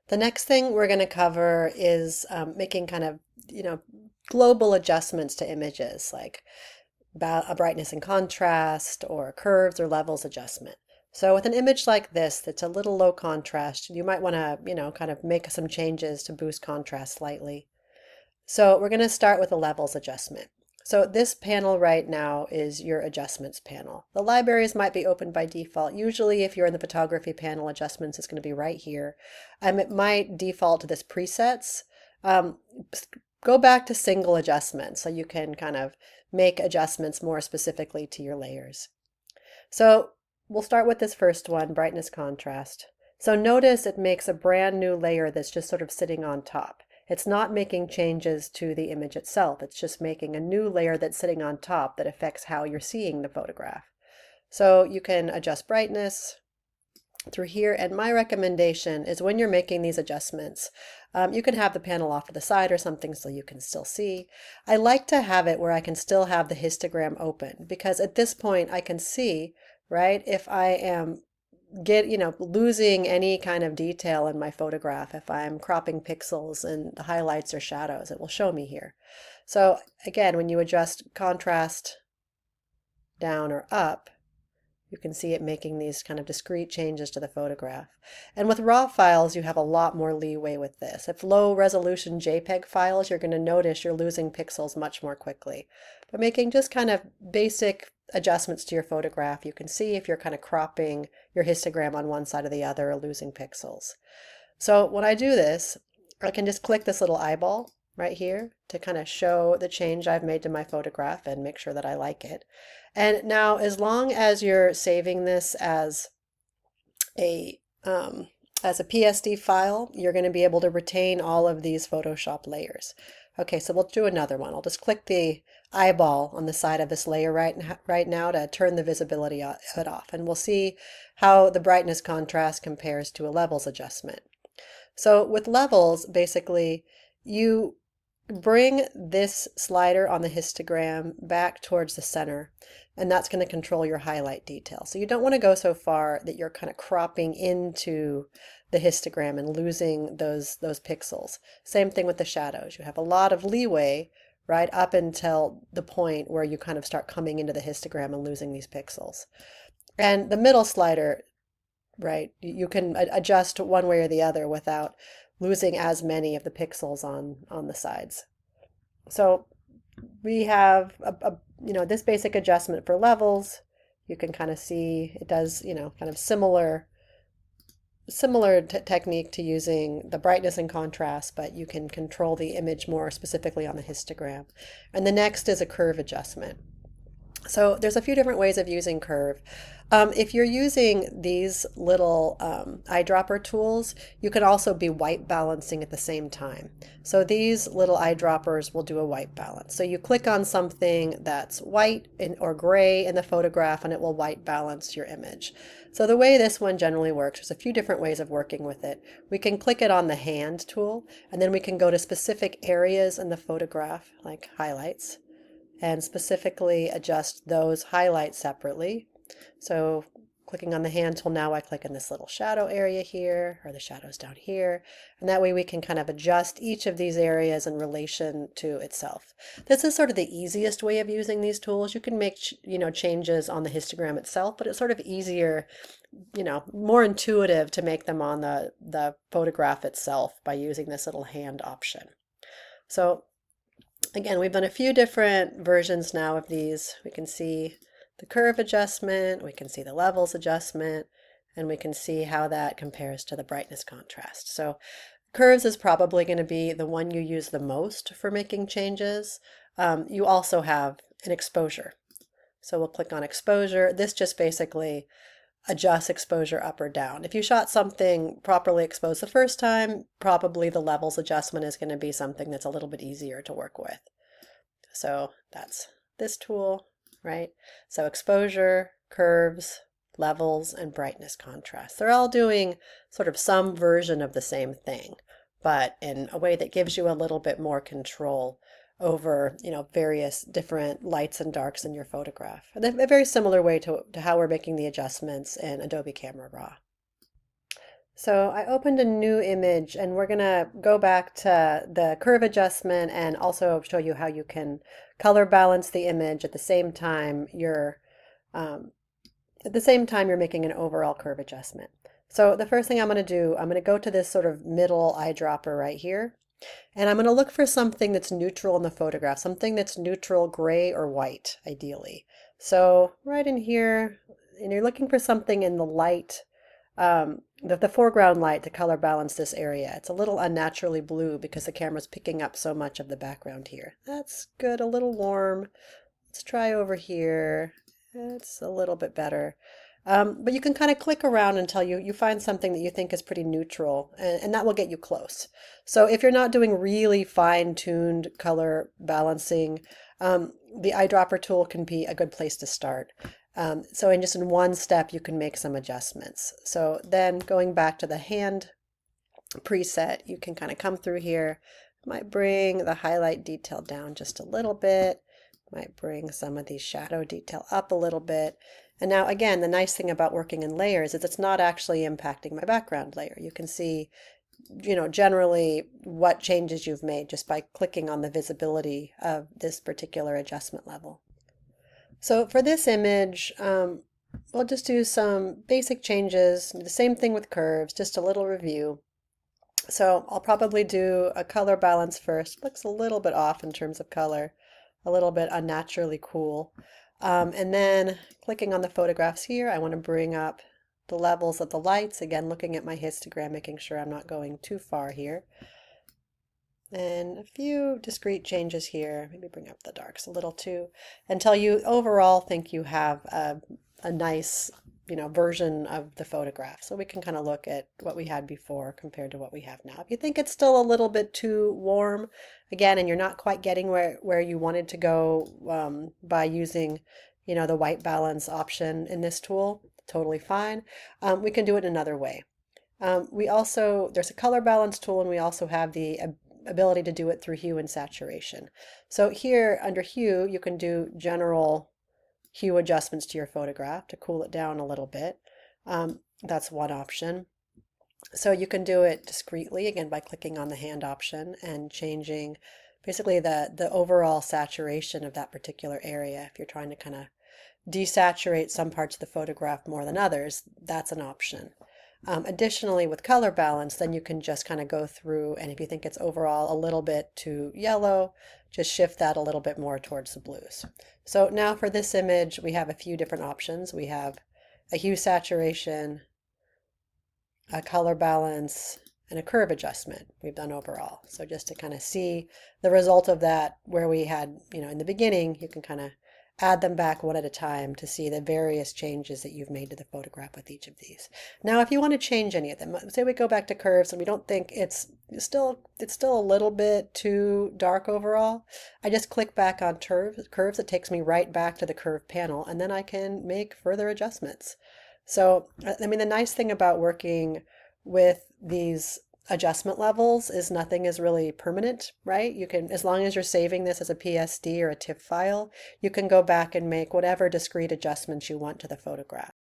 The next thing we're going to cover is making kind of, global adjustments to images like a brightness and contrast or curves or levels adjustment. So with an image like this that's a little low contrast, you might want to, kind of make some changes to boost contrast slightly. So we're going to start with a levels adjustment. So this panel right now is your adjustments panel. The libraries might be open by default. Usually if you're in the photography panel, adjustments is going to be right here. It might default to this presets. Um, Go back to single adjustments so you can kind of make adjustments more specifically to your layers. So we'll start with this first one, brightness contrast. So notice it makes a brand new layer that's just sort of sitting on top. It's not making changes to the image itself. It's just making a new layer that's sitting on top that affects how you're seeing the photograph. So you can adjust brightness through here, and my recommendation is when you're making these adjustments, you can have the panel off to the side or something so you can still see. I like to have it where I can still have the histogram open, because at this point I can see, right, if I am losing any kind of detail in my photograph, if I'm cropping pixels and the highlights or shadows, it will show me here. So again, when you adjust contrast down or up, you can see it making these kind of discrete changes to the photograph. And with RAW files, you have a lot more leeway with this. If low resolution JPEG files, you're going to notice you're losing pixels much more quickly. But making just kind of basic adjustments to your photograph, you can see if you're kind of cropping your histogram on one side or the other or losing pixels. So when I do this, I can just click this little eyeball right here to kind of show the change I've made to my photograph and make sure that I like it. And now, as long as you're saving this a as a PSD file, you're going to be able to retain all of these Photoshop layers. Okay, so we'll do another one. I'll just click the eyeball on the side of this layer right now to turn the visibility of it off, and we'll see how the brightness contrast compares to a levels adjustment. So with levels, basically, you bring this slider on the histogram back towards the center, and that's going to control your highlight detail. So you don't want to go so far that you're kind of cropping into the histogram and losing those pixels. Same thing with the shadows. You have a lot of leeway right up until the point where you kind of start coming into the histogram and losing these pixels. And the middle slider, right, you can adjust one way or the other without losing as many of the pixels on the sides. So we have this basic adjustment for levels. You can kind of see it does, kind of similar technique to using the brightness and contrast, but you can control the image more specifically on the histogram. And the next is a curve adjustment. So there's a few different ways of using curve. If you're using these little eyedropper tools, you can also be white balancing at the same time. So these little eyedroppers will do a white balance. So you click on something that's white or gray in the photograph and it will white balance your image. So the way this one generally works, there's a few different ways of working with it. We can click it on the hand tool, and then we can go to specific areas in the photograph, like highlights, and specifically adjust those highlights separately. So clicking on the hand tool, now I click in this little shadow area here, or the shadows down here, and that way we can kind of adjust each of these areas in relation to itself. This is sort of the easiest way of using these tools. You can make changes on the histogram itself, but it's sort of easier, more intuitive to make them on the photograph itself by using this little hand option. So again, we've done a few different versions now of these. We can see the curve adjustment, we can see the levels adjustment, and we can see how that compares to the brightness contrast. So curves is probably going to be the one you use the most for making changes. You also have an exposure. So we'll click on exposure. This just basically adjusts exposure up or down. If you shot something properly exposed the first time, probably the levels adjustment is going to be something that's a little bit easier to work with. So that's this tool, right? So exposure, curves, levels, and brightness contrast. They're all doing sort of some version of the same thing, but in a way that gives you a little bit more control over, various different lights and darks in your photograph. And a very similar way to how we're making the adjustments in Adobe Camera Raw. So I opened a new image and we're gonna go back to the curve adjustment and also show you how you can color balance the image um, at the same time you're making an overall curve adjustment. So the first thing I'm gonna do, I'm gonna go to this sort of middle eyedropper right here, and I'm gonna look for something that's neutral in the photograph, something that's neutral, gray or white, ideally. So right in here, and you're looking for something in the light the foreground light to color balance this area. It's a little unnaturally blue because the camera's picking up so much of the background here. That's good, a little warm. Let's try over here. It's a little bit better. But you can kind of click around until you find something that you think is pretty neutral, and that will get you close. So if you're not doing really fine-tuned color balancing, the eyedropper tool can be a good place to start. So in just in one step, you can make some adjustments. So then going back to the hand preset, you can kind of come through here, might bring the highlight detail down just a little bit, might bring some of the shadow detail up a little bit. And now again, the nice thing about working in layers is it's not actually impacting my background layer. You can see, generally what changes you've made just by clicking on the visibility of this particular adjustment level. So for this image, we'll just do some basic changes, the same thing with curves, just a little review. So I'll probably do a color balance first. Looks a little bit off in terms of color, a little bit unnaturally cool. And then clicking on the photographs here, I want to bring up the levels of the lights. Again, looking at my histogram, making sure I'm not going too far here. And a few discrete changes here. Maybe bring up the darks a little too, until you overall think you have a nice, version of the photograph. So we can kind of look at what we had before compared to what we have now. If you think it's still a little bit too warm, again, and you're not quite getting where you wanted to go by using, the white balance option in this tool, totally fine. We can do it another way. There's a color balance tool, and we also have the ability to do it through hue and saturation. So here under hue, you can do general hue adjustments to your photograph to cool it down a little bit. That's one option. So you can do it discreetly, again, by clicking on the hand option and changing basically the overall saturation of that particular area. If you're trying to kind of desaturate some parts of the photograph more than others, that's an option. Additionally, with color balance, then you can just kind of go through, and if you think it's overall a little bit too yellow, just shift that a little bit more towards the blues. So now for this image, we have a few different options. We have a hue saturation, a color balance, and a curve adjustment we've done overall. So just to kind of see the result of that, where we had, in the beginning, you can kind of add them back one at a time to see the various changes that you've made to the photograph with each of these. Now, if you want to change any of them, say we go back to curves and we don't think it's still a little bit too dark overall, I just click back on curves. It takes me right back to the curve panel, and then I can make further adjustments. So, I mean, the nice thing about working with these adjustment levels is nothing is really permanent, right? You can, as long as you're saving this as a PSD or a TIFF file, you can go back and make whatever discrete adjustments you want to the photograph.